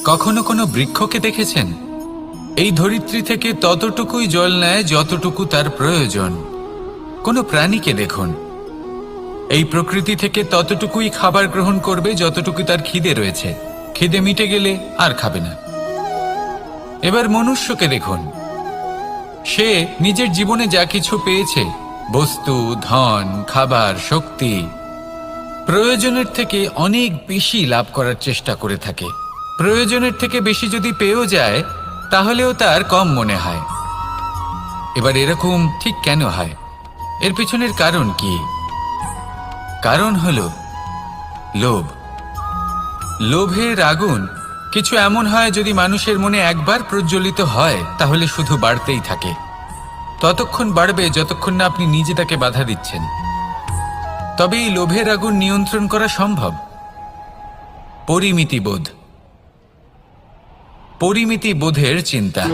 কখনো কোনো বৃক্ষকে দেখেছেন? এই ধরিত্রী থেকে ততটুকুই জল নেয় যতটুকু তার প্রয়োজন। কোনো প্রাণীকে দেখুন, এই প্রকৃতি থেকে ততটুকুই খাবার গ্রহণ করবে যতটুকু তার খিদে রয়েছে। খিদে মিটে গেলে আর খাবে না। এবার মনুষ্যকে দেখুন, সে নিজের জীবনে যা কিছু পেয়েছে, বস্তু, ধন, খাবার, শক্তি, প্রয়োজনের থেকে অনেক বেশি লাভ করার চেষ্টা করে থাকে। প্রয়োজনের থেকে বেশি যদি পেয়েও যায় তাহলেও তার কম মনে হয়। এবার এরকম ঠিক কেন হয়? এর পিছনের কারণ কি? কারণ হলো লোভ। লোভের আগুন কিছু এমন হয়, যদি মানুষের মনে একবার প্রজ্বলিত হয় তাহলে শুধু বাড়তেই থাকে। ততক্ষণ বাড়বে যতক্ষণ না আপনি নিজে তাকে বাধা দিচ্ছেন। তবে এই লোভের আগুন নিয়ন্ত্রণ করা সম্ভব। পরিমিতিবোধ, পরিমিতিবোধের চিন্তা।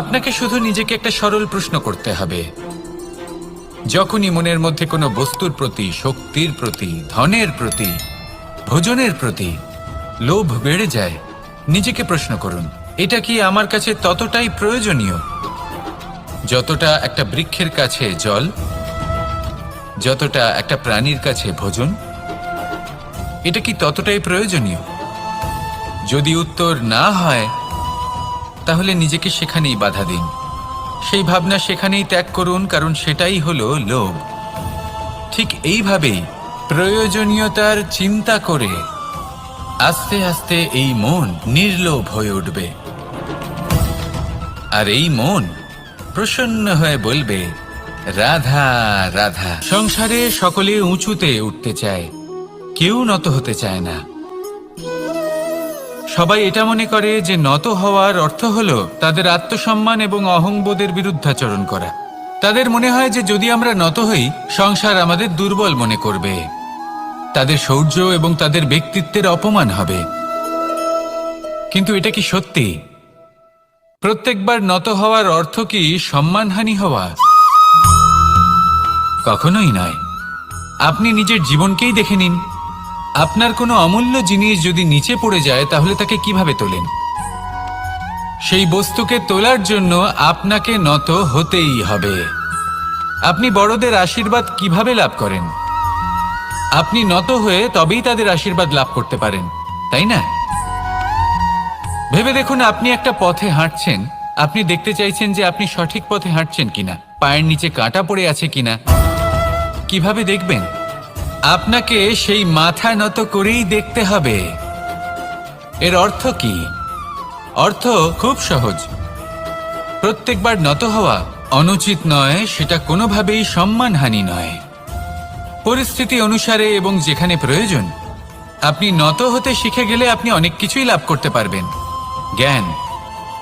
আপনাকে শুধু নিজেকে একটা সরল প্রশ্ন করতে হবে। যখনই মনের মধ্যে কোনো বস্তুর প্রতি, শক্তির প্রতি, ধনের প্রতি, ভোজনের প্রতি লোভ বেড়ে যায়, নিজেকে প্রশ্ন করুন, এটা কি আমার কাছে ততটাই প্রয়োজনীয় যতটা একটা বৃক্ষের কাছে জল, যতটা একটা প্রাণীর কাছে ভোজন? এটা কি ততটাই প্রয়োজনীয়? যদি উত্তর না হয় তাহলে নিজেকে সেখানেই বাধা দিন। সেই ভাবনা সেখানেই ত্যাগ করুন, কারণ সেটাই হলো লোভ। ঠিক এইভাবেই প্রয়োজনীয়তার চিন্তা করে আস্তে আস্তে এই মন নির্লোভ হয়ে উঠবে। আর এই মন প্রসন্ন হয়ে বলবে, রাধা রাধা। সংসারে সকলে উঁচুতে উঠতে চায়, কেউ নত হতে চায় না। সবাই এটা মনে করে যে নত হওয়ার অর্থ হলো তাদের আত্মসম্মান এবং অহংবোধের বিরুদ্ধাচরণ করা। তাদের মনে হয় যে যদি আমরা নত হই, সংসার আমাদের দুর্বল মনে করবে, তাদের শৌর্য এবং তাদের ব্যক্তিত্বের অপমান হবে। কিন্তু এটা কি সত্যি? প্রত্যেকবার নত হওয়ার অর্থ কি সম্মানহানি হওয়া? কখনোই নয়। আপনি নিজের জীবনকেই দেখে নিন। আপনার কোনো অমূল্য জিনিস যদি নিচে পড়ে যায় তাহলে তাকে কিভাবে তোলেন? সেই বস্তুকে তোলার জন্য আপনাকে নত হতেই হবে। আপনি বড়দের আশীর্বাদ কিভাবে লাভ করেন? আপনি নত হয়ে তবেই তাদের আশীর্বাদ লাভ করতে পারেন, তাই না? ভেবে দেখুন, আপনি একটা পথে হাঁটছেন, আপনি দেখতে চাইছেন যে আপনি সঠিক পথে হাঁটছেন কিনা, পায়ের নিচে কাঁটা পড়ে আছে কিনা। কিভাবে দেখবেন? আপনাকে সেই মাথা নত করেই দেখতে হবে। এর অর্থ কি? অর্থ খুব সহজ। প্রত্যেকবার নত হওয়া অনুচিত নয়, সেটা কোনোভাবেই সম্মানহানি নয়। পরিস্থিতি অনুসারে এবং যেখানে প্রয়োজন আপনি নত হতে শিখে গেলে আপনি অনেক কিছুই লাভ করতে পারবেন। জ্ঞান,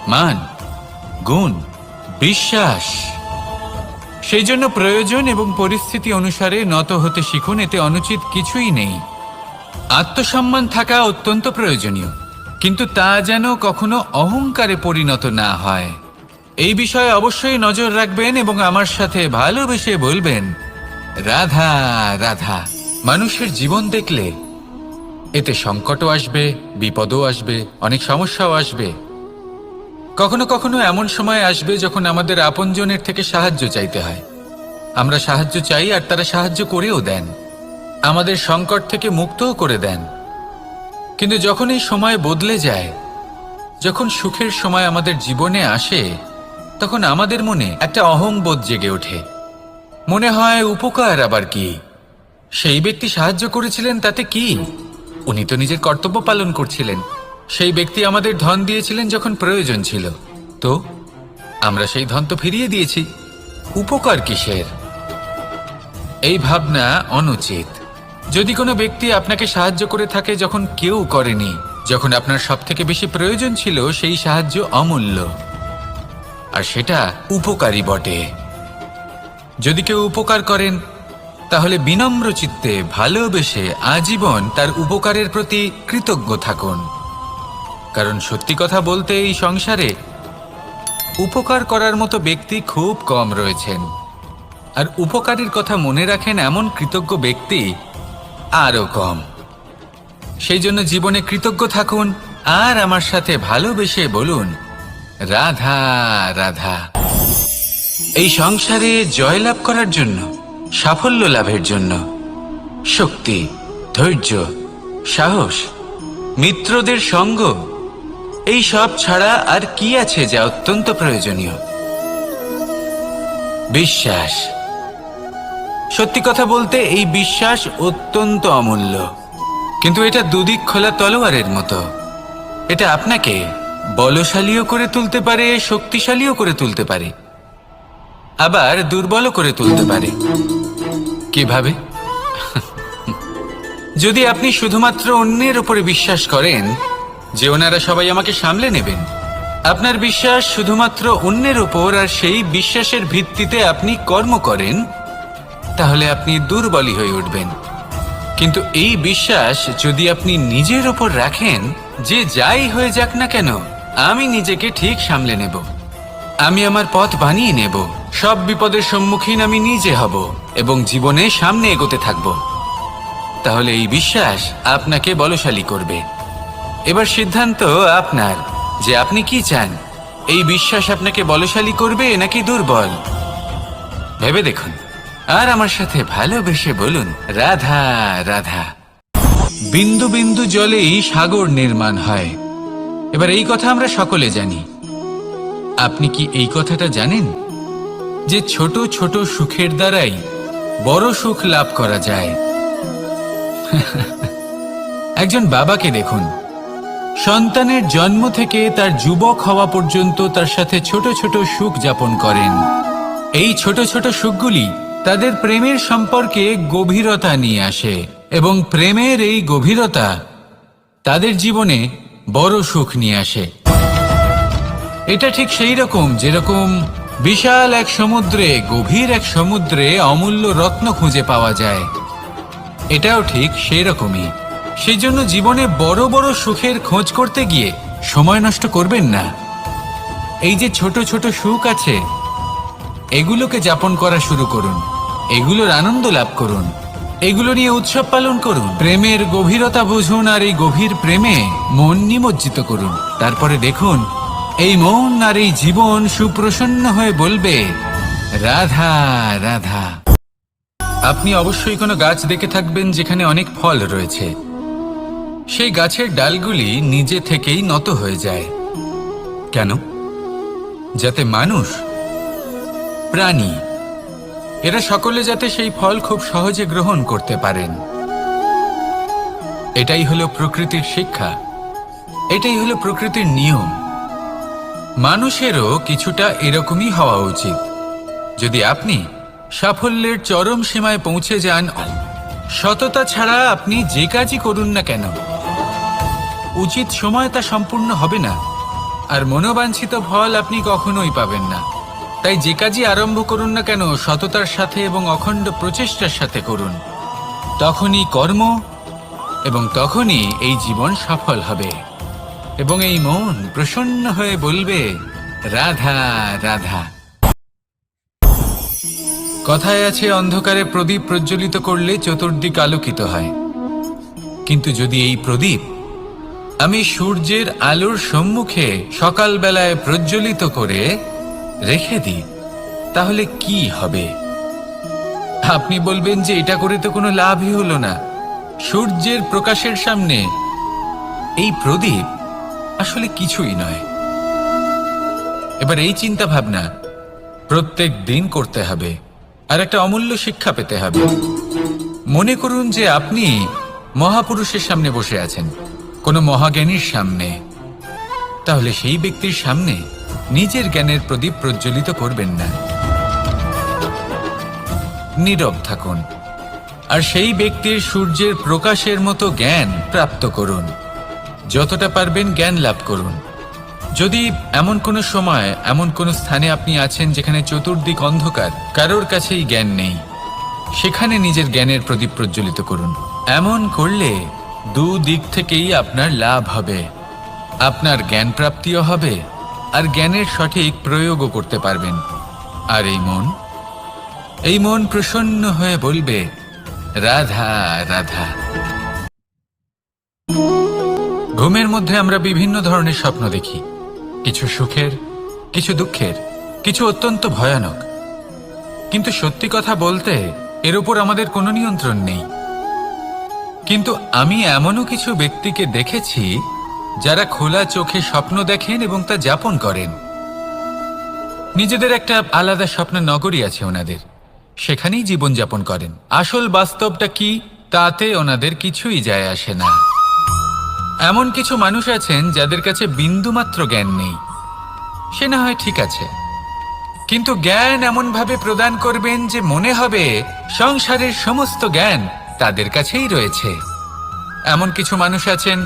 মান, গুণ, বিশ্বাস। সেই জন্য প্রয়োজন এবং পরিস্থিতি অনুসারে নত হতে শিখুন, এতে অনুচিত কিছুই নেই। আত্মসম্মান থাকা অত্যন্ত প্রয়োজনীয়, কিন্তু তা যেন কখনো অহংকারে পরিণত না হয়। এই বিষয়ে অবশ্যই নজর রাখবেন এবং আমার সাথে ভালোবেসে বলবেন, রাধা রাধা। মানুষের জীবন দেখলে এতে সংকটও আসবে, বিপদও আসবে, অনেক সমস্যাও আসবে। কখনো কখনো এমন সময় আসবে যখন আমাদের আপনজনের থেকে সাহায্য চাইতে হয়। আমরা সাহায্য চাই আর তারা সাহায্য করেও দেন, আমাদের সংকট থেকে মুক্তও করে দেন। কিন্তু যখন এই সময় বদলে যায়, যখন সুখের সময় আমাদের জীবনে আসে, তখন আমাদের মনে একটা অহংবোধ জেগে ওঠে। মনে হয় উপকার আবার কি? সেই ব্যক্তি সাহায্য করেছিলেন তাতে কি? উনি তো নিজের কর্তব্য পালন করছিলেন। সেই ব্যক্তি আমাদের ধন দিয়েছিলেন যখন প্রয়োজন ছিল, তো আমরা সেই ধন তো ফিরিয়ে দিয়েছি, উপকার কিসের? এই ভাবনা অনুচিত। যদি কোনো ব্যক্তি আপনাকে সাহায্য করে থাকে যখন কেউ করেনি, যখন আপনার সবথেকে বেশি প্রয়োজন ছিল, সেই সাহায্য অমূল্য আর সেটা উপকারী বটে। যদি কেউ উপকার করেন তাহলে বিনম্র চিত্তে ভালোবেসে আজীবন তার উপকারের প্রতি কৃতজ্ঞ থাকুন। কারণ সত্যি কথা বলতে এই সংসারে উপকার করার মতো ব্যক্তি খুব কম রয়েছেন, আর উপকারীর কথা মনে রাখেন এমন কৃতজ্ঞ ব্যক্তি আরো কম। সেই জন্য জীবনে কৃতজ্ঞ থাকুন আর আমার সাথে ভালোবেসে বলুন, রাধা রাধা। এই সংসারে জয়লাভ করার জন্য, সাফল্য লাভের জন্য শক্তি, ধৈর্য, সাহস, মিত্রদের সঙ্গ, এই সব ছাড়া আর কি আছে যা অত্যন্ত প্রয়োজনীয়? বিশ্বাস। সত্যি কথা বলতে এই বিশ্বাস অত্যন্ত অমূল্য, কিন্তু এটা দুদিক খোলা তলোয়ারের মতো। এটা আপনাকে বলশালীও করে তুলতে পারে, শক্তিশালীও করে তুলতে পারে, আবার দুর্বলও করে তুলতে পারে। কিভাবে? যদি আপনি শুধুমাত্র অন্যের উপরে বিশ্বাস করেন যে ওনারা সবাই আমাকে সামলে নেবেন, আপনার বিশ্বাস শুধুমাত্র অন্যের উপর, আর সেই বিশ্বাসের ভিত্তিতে আপনি কর্ম করেন, তাহলে আপনি দুর্বলই হয়ে উঠবেন। কিন্তু এই বিশ্বাস যদি আপনি নিজের উপর রাখেন যে যাই হয়ে যাক না কেন, আমি নিজেকে ঠিক সামলে নেব, আমি আমার পথ বানিয়ে নেব, সব বিপদের সম্মুখীন আমি নিজে হব এবং জীবনে সামনে এগোতে থাকব, তাহলে এই বিশ্বাস আপনাকে বলশালী করবে। এবার সিদ্ধান্ত আপনার যে আপনি কি চান, এই বিশ্বাস আপনাকে বলশালী করবে নাকি দুর্বল। ভেবে দেখুন আর আমার সাথে ভালোবেসে বলুন, রাধা রাধা। বিন্দু বিন্দু জলেই সাগর নির্মাণ হয়। এবার এই কথা আমরা সকলে জানি। আপনি কি এই কথাটা জানেন যে ছোট ছোট সুখের দ্বারাই বড় সুখ লাভ করা যায়? একজন বাবাকে দেখুন, সন্তানের জন্ম থেকে তার যুবক হওয়া পর্যন্ত তার সাথে ছোট ছোট সুখ যাপন করেন। এই ছোট ছোট সুখগুলি তাদের প্রেমের সম্পর্কে গভীরতা নিয়ে আসে এবং প্রেমের এই গভীরতা তাদের জীবনে বড় সুখ নিয়ে আসে। এটা ঠিক সেই রকম যেরকম বিশাল এক সমুদ্রে, গভীর এক সমুদ্রে অমূল্য রত্ন খুঁজে পাওয়া যায়, এটাও ঠিক সেই রকমই। সেই জন্য জীবনে বড় বড় সুখের খোঁজ করতে গিয়ে সময় নষ্ট করবেন না। এই যে ছোট ছোট সুখ আছে, এগুলোকে যাপন করা শুরু করুন, এগুলোর আনন্দ লাভ করুন, এগুলো নিয়ে উৎসব পালন করুন, প্রেমের গভীরতা বুঝুন আর এই গভীর প্রেমে মন নিমজ্জিত করুন। তারপরে দেখুন এই মন আর এই জীবন সুপ্রসন্ন হয়ে বলবে, রাধা রাধা। আপনি অবশ্যই কোনো গাছ দেখে থাকবেন যেখানে অনেক ফল রয়েছে। সেই গাছের ডালগুলি নিজে থেকেই নত হয়ে যায়। কেন? যাতে মানুষ, প্রাণী, এরা সকলে যাতে সেই ফল খুব সহজে গ্রহণ করতে পারেন। এটাই হলো প্রকৃতির শিক্ষা, এটাই হলো প্রকৃতির নিয়ম। মানুষেরও কিছুটা এরকমই হওয়া উচিত। যদি আপনি সাফল্যের চরম সীমায় পৌঁছে যান, সততা ছাড়া আপনি যে কাজই করুন না কেন, উচিত সময় তা সম্পূর্ণ হবে না, আর মনোবাঞ্ছিত ফল আপনি কখনোই পাবেন না। তাই যে কাজই আরম্ভ করুন না কেন, সততার সাথে এবং অখণ্ড প্রচেষ্টার সাথে করুন। তখনই কর্ম এবং তখনই এই জীবন সফল হবে এবং এই মন প্রসন্ন হয়ে বলবে, রাধা রাধা। কথায় আছে, অন্ধকারে প্রদীপ প্রজ্বলিত করলে চতুর্দিক আলোকিত হয়। কিন্তু যদি এই প্রদীপ আমি সূর্যের আলোর সম্মুখে সকালবেলায় প্রজ্বলিত করে রেখে দিই, তাহলে কি হবে? আপনি বলবেন যে এটা করে তো কোনো লাভই হলো না। সূর্যের প্রকাশের সামনে এই প্রদীপ আসলে কিছুই নয়। এবার এই চিন্তা ভাবনা প্রত্যেক দিন করতে হবে আর একটা অমূল্য শিক্ষা পেতে হবে। মনে করুন যে আপনি মহাপুরুষের সামনে বসে আছেন, কোনো মহাজ্ঞানীর সামনে, তাহলে সেই ব্যক্তির সামনে নিজের জ্ঞানের প্রদীপ প্রজ্বলিত করবেন না, নীরব থাকুন আর সেই ব্যক্তির সূর্যের প্রকাশের মতো জ্ঞান প্রাপ্ত করুন। যতটা পারবেন জ্ঞান লাভ করুন। যদি এমন কোনো সময়, এমন কোনো স্থানে আপনি আছেন যেখানে চতুর্দিক অন্ধকার, কারোর কাছেই জ্ঞান নেই, সেখানে নিজের জ্ঞানের প্রদীপ প্রজ্বলিত করুন। এমন করলে দুদিক থেকেই আপনার লাভ হবে। আপনার জ্ঞান প্রাপ্তিও হবে আর জ্ঞানের সঠিক প্রয়োগও করতে পারবেন। আর এই মন প্রসন্ন হয়ে বলবে, রাধা রাধা। ঘুমের মধ্যে আমরা বিভিন্ন ধরনের স্বপ্ন দেখি, কিছু সুখের, কিছু দুঃখের, কিছু অত্যন্ত ভয়ানক। কিন্তু সত্যি কথা বলতে এর উপর আমাদের কোনো নিয়ন্ত্রণ নেই। কিন্তু আমি এমনও কিছু ব্যক্তিকে দেখেছি যারা খোলা চোখে স্বপ্ন দেখেন এবং তা যাপন করেন। নিজেদের একটা আলাদা স্বপ্নের নগরী আছে ওনাদের, সেখানেই জীবনযাপন করেন। আসল বাস্তবটা কি তাতে ওনাদের কিছুই যায় আসে না। এমন কিছু মানুষ আছেন যাদের কাছে বিন্দুমাত্র জ্ঞান নেই, সে না হয় ঠিক আছে, কিন্তু জ্ঞান এমনভাবে প্রদান করবেন যে মনে হবে সংসারের সমস্ত জ্ঞান তাদের কাছেই রয়েছে। এমন কিছু মানুষ আছেন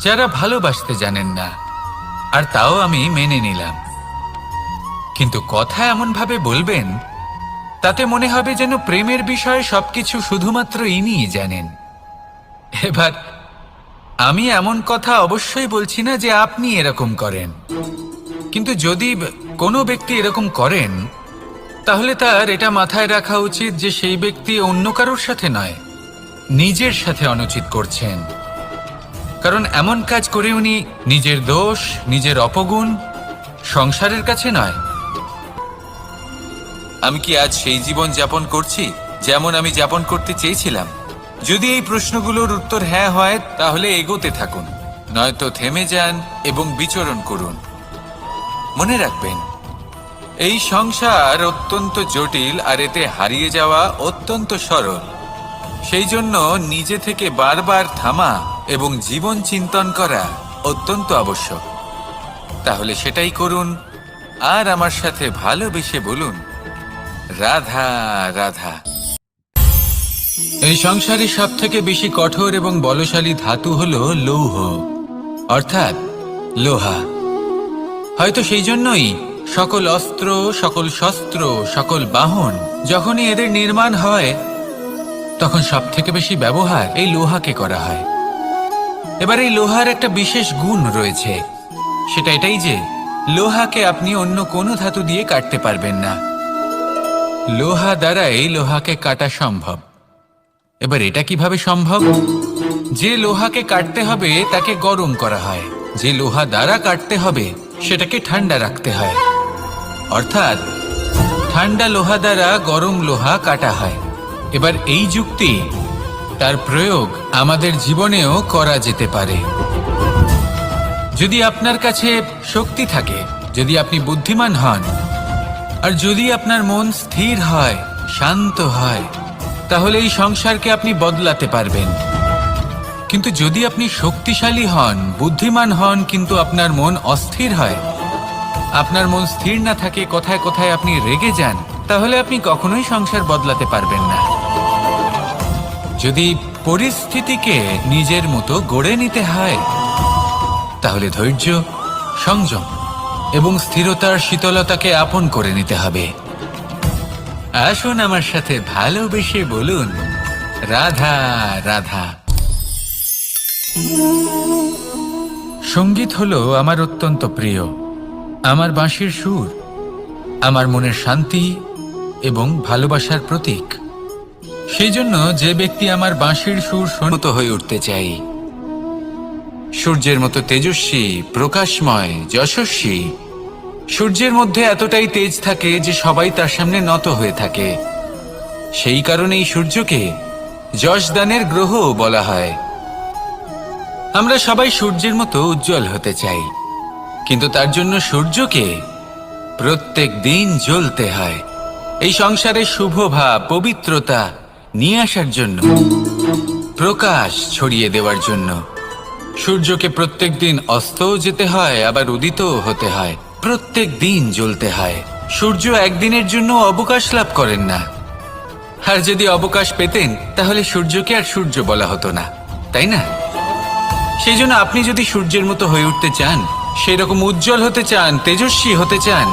যারা ভালোবাসতে জানেন না, আর তাও আমি মেনে নিলাম। কিন্তু কথা এমনভাবে বলবেন তাতে মনে হবে যেন প্রেমের বিষয়ে সবকিছু শুধুমাত্র ইনিই জানেন। এবার আমি এমন কথা অবশ্যই বলছি না যে আপনি এরকম করেন, কিন্তু যদি কোনো ব্যক্তি এরকম করেন তাহলে তার এটা মাথায় রাখা উচিত যে সেই ব্যক্তি অন্য কারোর সাথে নয়, নিজের সাথে অনুচিত করছেন। কারণ এমন কাজ করে উনি নিজের দোষ, নিজের অপগুণ সংসারের কাছে নয়। আমি কি আজ সেই জীবন যাপন করছি যেমন আমি যাপন করতে চেয়েছিলাম? যদি এই প্রশ্নগুলোর উত্তর হ্যাঁ হয় তাহলে এগোতে থাকুন, নয়তো থেমে যান এবং বিচরণ করুন। মনে রাখবেন, এই সংসার অত্যন্ত জটিল আর এতে হারিয়ে যাওয়া অত্যন্ত সরল। সেই জন্য নিজে থেকে বারবার থামা এবং জীবন চিন্তন করা অত্যন্ত আবশ্যক। তাহলে সেটাই করুন আর আমার সাথে ভালোবেসে বলুন, রাধা রাধা। এই সংসারে সব থেকে বেশি কঠোর এবং বলশালী ধাতু হলো লৌহ, অর্থাৎ লোহা। হয়তো সেই জন্যই সকল অস্ত্র, সকল শস্ত্র, সকল বাহন যখনই এদের নির্মাণ হয় তখন সব থেকে বেশি ব্যবহার এই লোহাকে করা হয়। এবার এই লোহার একটা বিশেষ গুণ রয়েছে, সেটা এটাই যে লোহাকে আপনি অন্য কোনো ধাতু দিয়ে কাটতে পারবেন না। লোহা দ্বারাই লোহাকে কাটা সম্ভব। এবার এটা কিভাবে সম্ভব? যে লোহাকে কাটতে হবে তাকে গরম করা হয়, যে লোহা দ্বারা কাটতে হবে সেটাকে ঠান্ডা রাখতে হয়। অর্থাৎ ঠান্ডা লোহা দ্বারা গরম লোহা কাটা হয়। এবার এই যুক্তি, তার প্রয়োগ আমাদের জীবনেও করা যেতে পারে। যদি আপনার কাছে শক্তি থাকে, যদি আপনি বুদ্ধিমান হন, আর যদি আপনার মন স্থির হয়, শান্ত হয়, তাহলে এই সংসারকে আপনি বদলাতে পারবেন। কিন্তু যদি আপনি শক্তিশালী হন, বুদ্ধিমান হন, কিন্তু আপনার মন অস্থির হয়, আপনার মন স্থির না থাকে, কোথায় কোথায় আপনি রেগে যান, তাহলে আপনি কখনোই সংসার বদলাতে পারবেন না। যদি পরিস্থিতিকে নিজের মতো গড়ে নিতে হয় তাহলে ধৈর্য, সংযম এবং স্থিরতার শীতলতাকে আপন করে নিতে হবে। আসুন আমার সাথে ভালোবেসে বলুন, রাধা রাধা। সঙ্গীত হলো আমার অত্যন্ত প্রিয়। আমার বাঁশির সুর আমার মনের শান্তি এবং ভালোবাসার প্রতীক। সেই জন্য যে ব্যক্তি আমার বাঁশির সুর শুনতে হয়ে উঠতে চাই, সূর্যের মতো তেজস্বী, প্রকাশময়, যশস্বী। সূর্যের মধ্যে এতটাই তেজ থাকে যে সবাই তার সামনে নত হয়ে থাকে। সেই কারণেই সূর্যকে যশদানের গ্রহ বলা হয়। আমরা সবাই সূর্যের মতো উজ্জ্বল হতে চাই, কিন্তু তার জন্য সূর্যকে প্রত্যেক দিন জ্বলতে হয়। এই সংসারে শুভ ভাব, পবিত্রতা নিয়ে আসার জন্য, প্রকাশ ছড়িয়ে দেওয়ার জন্য সূর্যকে প্রত্যেক দিন অস্তও যেতে হয়, আবার উদিতও হতে হয়, প্রত্যেক দিন জ্বলতে হয়। সূর্য একদিনের জন্য অবকাশ লাভ করেন না। আর যদি অবকাশ পেতেন তাহলে সূর্যকে আর সূর্য বলা হতো না, তাই না? সেই জন্য আপনি যদি সূর্যের মতো হয়ে উঠতে চান, সেই রকম উজ্জ্বল হতে চান, তেজস্বী হতে চান,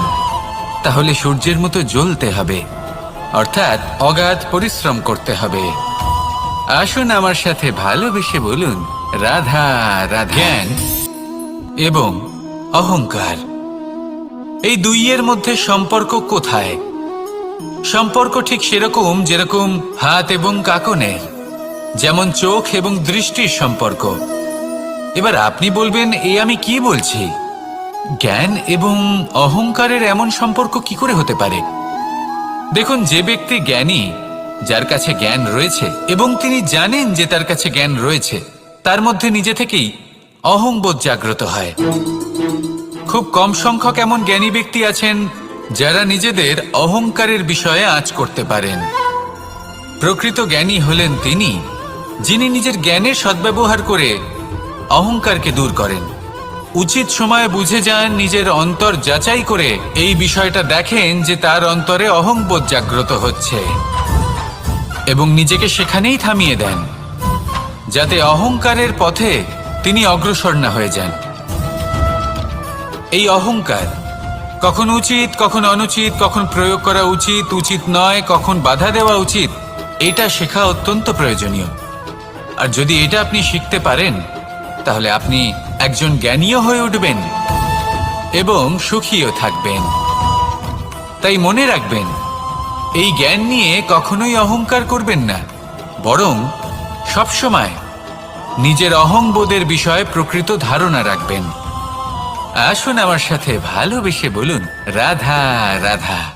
তাহলে সূর্যের মতো জ্বলতে হবে, অর্থাৎ অগাধ পরিশ্রম করতে হবে। আসুন আমার সাথে ভালোবেসে বলুন, রাধা রাধা। জ্ঞান এবং অহংকার, এই দুইয়ের মধ্যে সম্পর্ক কোথায়? সম্পর্ক ঠিক সেরকম যেরকম হাত এবং কাকনের, যেমন চোখ এবং দৃষ্টির সম্পর্ক। এবার আপনি বলবেন এ আমি কি বলছি? জ্ঞান এবং অহংকারের এমন সম্পর্ক কি করে হতে পারে? দেখুন, যে ব্যক্তি জ্ঞানী, যার কাছে জ্ঞান রয়েছে এবং তিনি জানেন যে তার কাছে জ্ঞান রয়েছে, তার মধ্যে নিজে থেকেই অহংবোধ জাগ্রত হয়। খুব কম সংখ্যক এমন জ্ঞানী ব্যক্তি আছেন যারা নিজেদের অহংকারের বিষয়ে আঁচ করতে পারেন। প্রকৃত জ্ঞানী হলেন তিনি, যিনি নিজের জ্ঞানের সদ্ব্যবহার করে অহংকারকে দূর করেন। উচিত সময়ে বুঝে যান, নিজের অন্তর যাচাই করে এই বিষয়টা দেখেন যে তার অন্তরে অহংবোধ জাগ্রত হচ্ছে এবং নিজেকে সেখানেই থামিয়ে দেন, যাতে অহংকারের পথে তিনি অগ্রসর না হয়ে যান। এই অহংকার কখন উচিত, কখন অনুচিত, কখন প্রয়োগ করা উচিত, উচিত নয়, কখন বাধা দেওয়া উচিত, এটা শেখা অত্যন্ত প্রয়োজনীয়। আর যদি এটা আপনি শিখতে পারেন, তাহলে আপনি একজন জ্ঞানীও হয়ে উঠবেন এবং সুখীও থাকবেন। তাই মনে রাখবেন, এই জ্ঞান নিয়ে কখনোই অহংকার করবেন না, বরং সবসময় নিজের অহংবোধের বিষয়ে প্রকৃত ধারণা রাখবেন। আসুন আমার সাথে ভালোবেসে বলুন, রাধা রাধা।